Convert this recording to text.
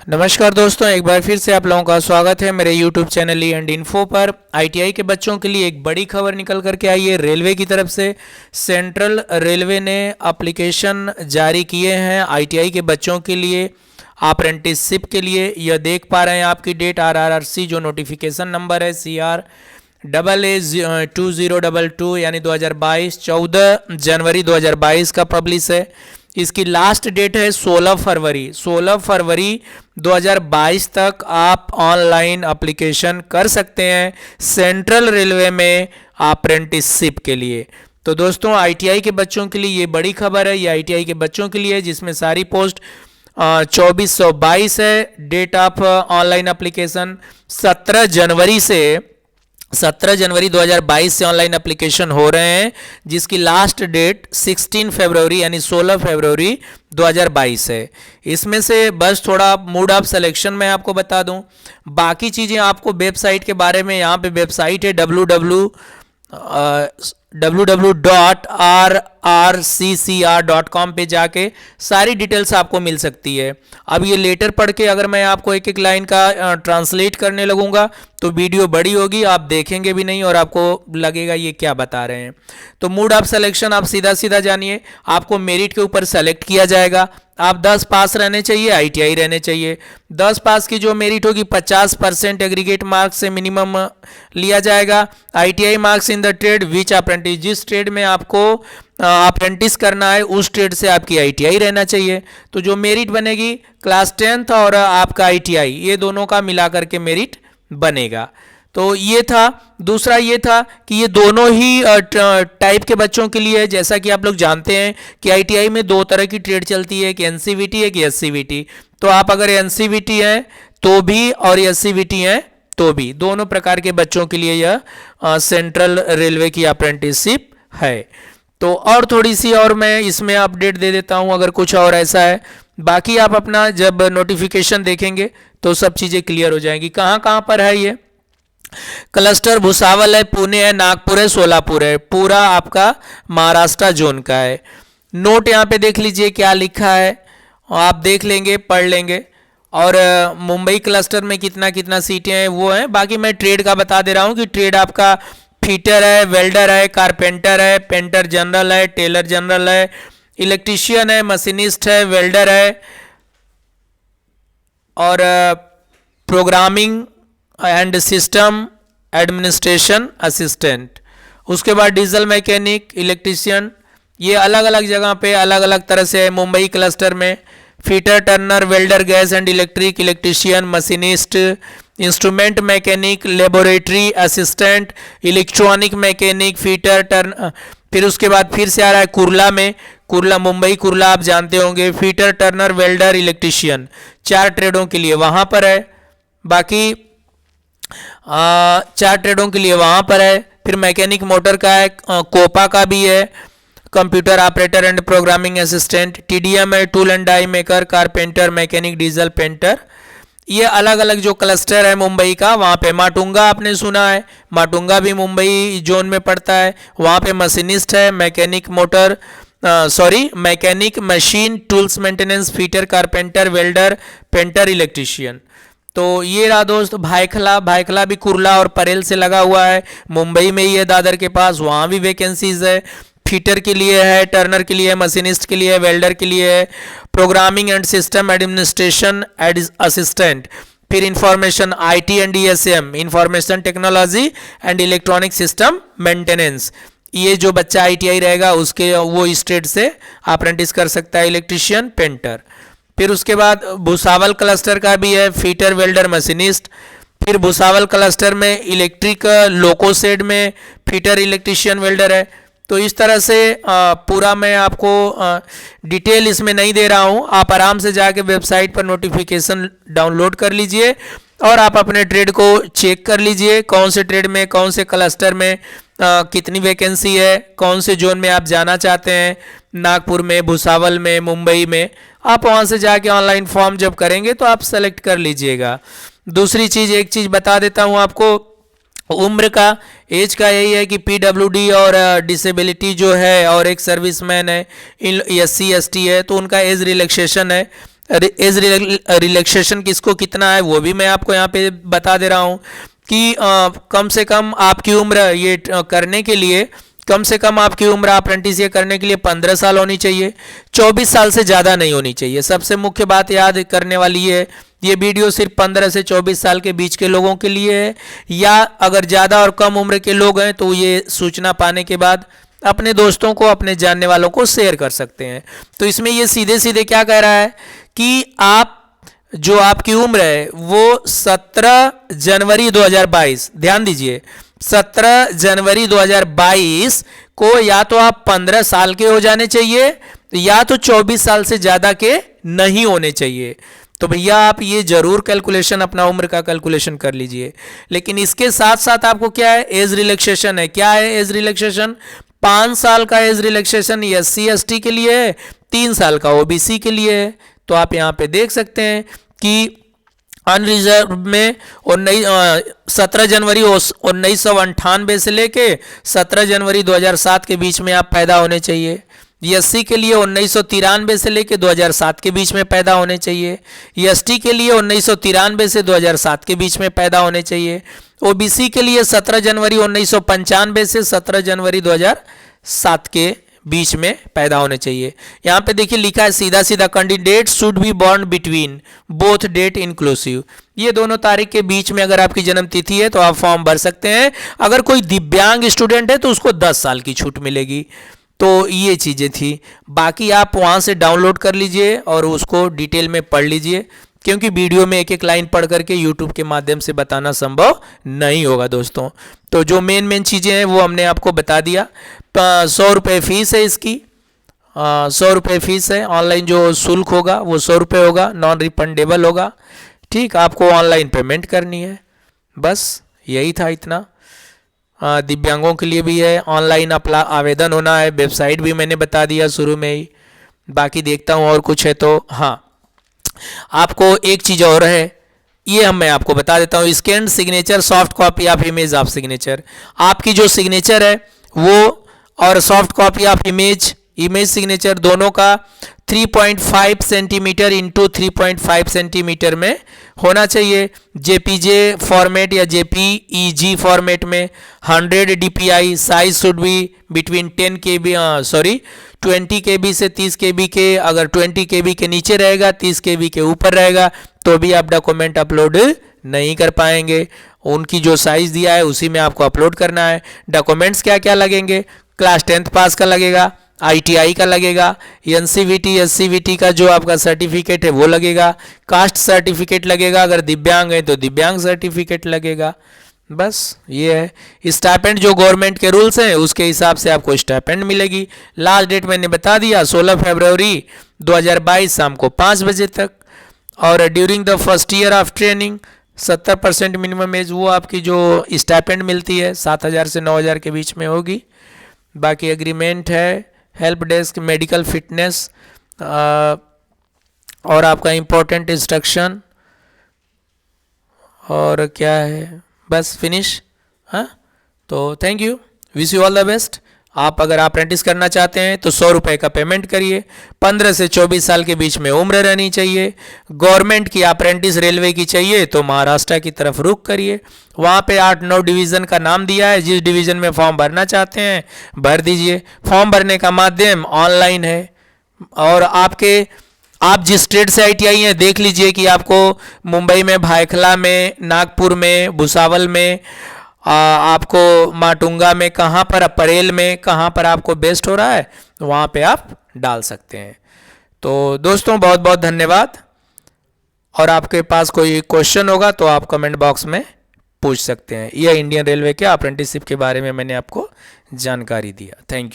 नमस्कार दोस्तों, एक बार फिर से आप लोगों का स्वागत है मेरे YouTube channel E and info पर। आईटीआई के बच्चों के लिए एक बड़ी खबर निकल करके आई है रेलवे की तरफ से। सेंट्रल रेलवे ने एप्लीकेशन जारी किए हैं आईटीआई के बच्चों के लिए, अप्रेंटिसशिप के लिए। यह देख पा रहे हैं आपकी डेट RRRC जो नोटिफिकेशन नंबर है CR AA2022 यानी 2022 14 जनवरी 2022 का पब्लिश है। इसकी लास्ट डेट है 16 फरवरी 2022 तक आप ऑनलाइन एप्लीकेशन कर सकते हैं सेंट्रल रेलवे में अप्रेंटिसशिप के लिए। तो दोस्तों, आईटीआई के बच्चों के लिए ये बड़ी खबर है। ये आईटीआई के बच्चों के लिए जिसमें सारी पोस्ट 2422 है। डेट ऑफ ऑनलाइन एप्लीकेशन 17 जनवरी 2022 से ऑनलाइन एप्लीकेशन हो रहे हैं, जिसकी लास्ट डेट 16 फरवरी यानी 16 फरवरी 2022 है। इसमें से बस थोड़ा मोड ऑफ सिलेक्शन मैं आपको बता दूं, बाकी चीज़ें आपको वेबसाइट के बारे में, यहाँ पे वेबसाइट है www.rrccr.com पे जाके सारी डिटेल्स आपको मिल सकती है। अब ये लेटर पढ़ के अगर मैं आपको एक एक लाइन का ट्रांसलेट करने लगूंगा तो वीडियो बड़ी होगी, आप देखेंगे भी नहीं और आपको लगेगा ये क्या बता रहे हैं। तो मोड ऑफ सिलेक्शन आप सीधा सीधा जानिए, आपको मेरिट के ऊपर सेलेक्ट किया जाएगा। आप 10 पास रहने चाहिए, आईटीआई रहने चाहिए। 10 पास की जो मेरिट होगी 50% एग्रीगेट मार्क्स से मिनिमम लिया जाएगा। ITI marks in the trade which apprentice, जिस ट्रेड में आपको अप्रेंटिस करना है उस ट्रेड से आपकी आईटीआई रहना चाहिए। तो जो मेरिट बनेगी क्लास 10th और आपका आईटीआई, ये दोनों का मिला करके मेरिट बनेगा। तो ये था। दूसरा ये था कि ये दोनों ही टाइप के बच्चों के लिए, जैसा कि आप लोग जानते हैं कि आईटीआई में दो तरह की ट्रेड चलती है, कि एनसीवीटी है कि एससीवीटी। तो आप अगर एनसीवीटी हैं तो भी और एससीवीटी हैं तो भी, दोनों प्रकार के बच्चों के लिए यह सेंट्रल रेलवे की अप्रेंटिसशिप है। तो और थोड़ी सी और मैं इसमें अपडेट दे देता हूं अगर कुछ और ऐसा है। बाकी आप अपना जब नोटिफिकेशन देखेंगे तो सब चीज़ें क्लियर हो जाएंगी। कहाँ कहाँ पर है ये क्लस्टर? भुसावल है, पुणे है, नागपुर है, सोलापुर है, पूरा आपका महाराष्ट्र जोन का है। नोट यहाँ पे देख लीजिए क्या लिखा है, आप देख लेंगे, पढ़ लेंगे। और मुंबई क्लस्टर में कितना कितना सीटें हैं वो हैं। बाकी मैं ट्रेड का बता दे रहा हूँ कि ट्रेड आपका फिटर है, वेल्डर है, कारपेंटर है, पेंटर जनरल है, टेलर जनरल है, इलेक्ट्रीशियन है, मशीनिस्ट है, वेल्डर है और programming and system administration assistant. उसके बाद डीजल मैकेनिक, इलेक्ट्रीशियन, ये अलग अलग जगह पे अलग अलग तरह से है। मुंबई क्लस्टर में fitter, Turner, welder, gas and electric, electrician, machinist, instrument mechanic, laboratory assistant, electronic mechanic, fitter, turn. फिर उसके बाद फिर से आ रहा है कुर्ला में, कुर्ला मुंबई कुर्ला आप जानते होंगे, फिटर, टर्नर, वेल्डर, इलेक्ट्रीशियन, 4 ट्रेडों के लिए वहाँ पर है। बाकी 4 ट्रेडों के लिए वहाँ पर है। फिर मैकेनिक मोटर का है, कोपा का भी है, computer operator and programming assistant, TDM है, tool and die maker, carpenter, mechanic, diesel, painter. ये अलग अलग जो क्लस्टर है मुंबई का, वहाँ पे माटुंगा आपने सुना है, माटुंगा भी मुंबई जोन में पड़ता है। वहाँ पे मशीनिस्ट है, mechanic motor mechanic, machine, tools maintenance, fitter, carpenter, welder, painter, electrician. तो ये रहा दोस्त भायखला भी कुर्ला और परेल से लगा हुआ है, मुंबई में ही है दादर के पास, वहाँ भी वैकेंसीज है। फिटर के लिए है, टर्नर के लिए है, मशीनिस्ट के लिए है, वेल्डर के लिए है, programming and system administration assistant. फिर information IT and ESM, information technology and electronic system maintenance. ये जो बच्चा आईटीआई रहेगा उसके वो इस ट्रेड से अप्रेंटिस कर सकता है, इलेक्ट्रीशियन, पेंटर। फिर उसके बाद भुसावल क्लस्टर का भी है, फिटर, वेल्डर, मशीनिस्ट। फिर भुसावल क्लस्टर में इलेक्ट्रिक लोकोसेड में फिटर, इलेक्ट्रीशियन, वेल्डर है। तो इस तरह से पूरा मैं आपको डिटेल इसमें नहीं दे रहा हूँ, आप आराम से जाके वेबसाइट पर नोटिफिकेशन डाउनलोड कर लीजिए और आप अपने ट्रेड को चेक कर लीजिए, कौन से ट्रेड में, कौन से क्लस्टर में कितनी वैकेंसी है, कौन से जोन में आप जाना चाहते हैं, नागपुर में, भुसावल में, मुंबई में। आप वहाँ से जाके ऑनलाइन फॉर्म जब करेंगे तो आप सेलेक्ट कर लीजिएगा। दूसरी चीज़, एक चीज़ बता देता हूँ आपको, उम्र का, एज का यही है कि पीडब्ल्यूडी और डिसेबिलिटी जो है और एक सर्विसमैन है, SC ST है तो उनका एज रिलैक्सेशन है। एज रिलैक्सेशन किसको कितना है वो भी मैं आपको यहाँ पे बता दे रहा हूँ कि कम से कम आपकी उम्र ये करने के लिए, कम से कम आपकी उम्र अप्रेंटिस ये करने के लिए 15 साल होनी चाहिए, 24 साल से ज़्यादा नहीं होनी चाहिए। सबसे मुख्य बात याद करने वाली है, ये वीडियो सिर्फ 15 से 24 साल के बीच के लोगों के लिए है, या अगर ज़्यादा और कम उम्र के लोग हैं तो ये सूचना पाने के बाद अपने दोस्तों को, अपने जानने वालों को शेयर कर सकते हैं। तो इसमें ये सीधे सीधे क्या कह रहा है कि आप जो आपकी उम्र है वो 17 जनवरी 2022, ध्यान दीजिए 17 जनवरी 2022 को या तो आप 15 साल के हो जाने चाहिए या तो 24 साल से ज़्यादा के नहीं होने चाहिए। तो भैया आप ये जरूर कैलकुलेशन, अपना उम्र का कैलकुलेशन कर लीजिए। लेकिन इसके साथ साथ आपको क्या है, एज रिलैक्सेशन है। क्या है एज रिलैक्सेशन? 5 साल का एज रिलैक्सेशन SC ST के लिए है, 3 साल का OBC के लिए है। तो आप यहाँ पे देख सकते हैं कि अनरिजर्व में 17 जनवरी 1998 से लेके 17 जनवरी 2007 के बीच में आप पैदा होने चाहिए। SC के लिए 1993 से लेके 2007 के बीच में पैदा होने चाहिए। ST के लिए 1993 से 2007 के बीच में पैदा होने चाहिए। OBC के लिए 17 जनवरी 1995 से 17 जनवरी 2007 के बीच में पैदा होने चाहिए। यहाँ पे देखिए लिखा है सीधा सीधा, candidate should be born between both date inclusive. ये दोनों तारीख के बीच में अगर आपकी जन्म तिथि है तो आप फॉर्म भर सकते हैं। अगर कोई दिव्यांग स्टूडेंट है तो उसको 10 साल की छूट मिलेगी। तो ये चीज़ें थी, बाकी आप वहाँ से डाउनलोड कर लीजिए और उसको डिटेल में पढ़ लीजिए, क्योंकि वीडियो में एक एक लाइन पढ़ करके यूट्यूब के माध्यम से बताना संभव नहीं होगा दोस्तों। तो जो मेन चीज़ें हैं वो हमने आपको बता दिया। 100 रुपये फीस है इसकी, 100 रुपये फीस है। ऑनलाइन जो शुल्क होगा वो 100 रुपये होगा, नॉन रिफंडेबल होगा। ठीक, आपको ऑनलाइन पेमेंट करनी है, बस यही था इतना। दिव्यांगों के लिए भी है, ऑनलाइन अपना आवेदन होना है, वेबसाइट भी मैंने बता दिया शुरू में ही। बाकी देखता हूँ और कुछ है तो। हाँ, आपको एक चीज़ और है, ये मैं आपको बता देता हूँ। Scan signature, soft copy of image of signature. आपकी जो सिग्नेचर है वो और soft copy of image signature दोनों का 3.5 सेंटीमीटर इंटू 3.5 सेंटीमीटर में होना चाहिए। JPG फॉर्मेट या JPEG फॉर्मेट में 100 DPI। Size should be between 20 KB से 30 KB के। अगर 20 KB के नीचे रहेगा, 30 KB के ऊपर रहेगा तो भी आप डॉक्यूमेंट अपलोड नहीं कर पाएंगे। उनकी जो साइज दिया है उसी में आपको अपलोड करना है। डॉक्यूमेंट्स क्या क्या लगेंगे? क्लास 10th पास का लगेगा, ITI का लगेगा, NCVT SCVT का जो आपका सर्टिफिकेट है वो लगेगा, कास्ट सर्टिफिकेट लगेगा, अगर दिव्यांग है तो दिव्यांग सर्टिफिकेट लगेगा। बस ये है। स्टाइपेंड जो गवर्नमेंट के रूल्स हैं उसके हिसाब से आपको स्टाइपेंड मिलेगी। लास्ट डेट मैंने बता दिया 16 फरवरी 2022 शाम को 5 बजे तक। और during the first year of training 70% minimum age वो आपकी जो स्टाइपेंड मिलती है 7,000 से 9,000 के बीच में होगी। बाकी एग्रीमेंट है, हेल्प डेस्क, मेडिकल फिटनेस और आपका इम्पोर्टेंट इंस्ट्रक्शन और क्या है, बस फिनिश। हाँ, तो thank you, wish you all the best. आप अगर अप्रेंटिस करना चाहते हैं तो 100 रुपये का पेमेंट करिए। 15 से 24 साल के बीच में उम्र रहनी चाहिए। गवर्नमेंट की अप्रेंटिस रेलवे की चाहिए तो महाराष्ट्र की तरफ रुख करिए। वहाँ पे 8-9 डिवीज़न का नाम दिया है, जिस डिवीज़न में फॉर्म भरना चाहते हैं भर दीजिए। फॉर्म भरने का माध्यम ऑनलाइन है। और आप जिस स्टेट से ITI हैं देख लीजिए कि आपको मुंबई में, भायखला में, नागपुर में, भुसावल में, आपको माटुंगा में, कहाँ पर, परेल में, कहाँ पर आपको बेस्ट हो रहा है वहाँ पे आप डाल सकते हैं। तो दोस्तों बहुत बहुत धन्यवाद। और आपके पास कोई क्वेश्चन होगा तो आप कमेंट बॉक्स में पूछ सकते हैं। यह इंडियन रेलवे के अप्रेंटिसशिप के बारे में मैंने आपको जानकारी दिया। Thank you.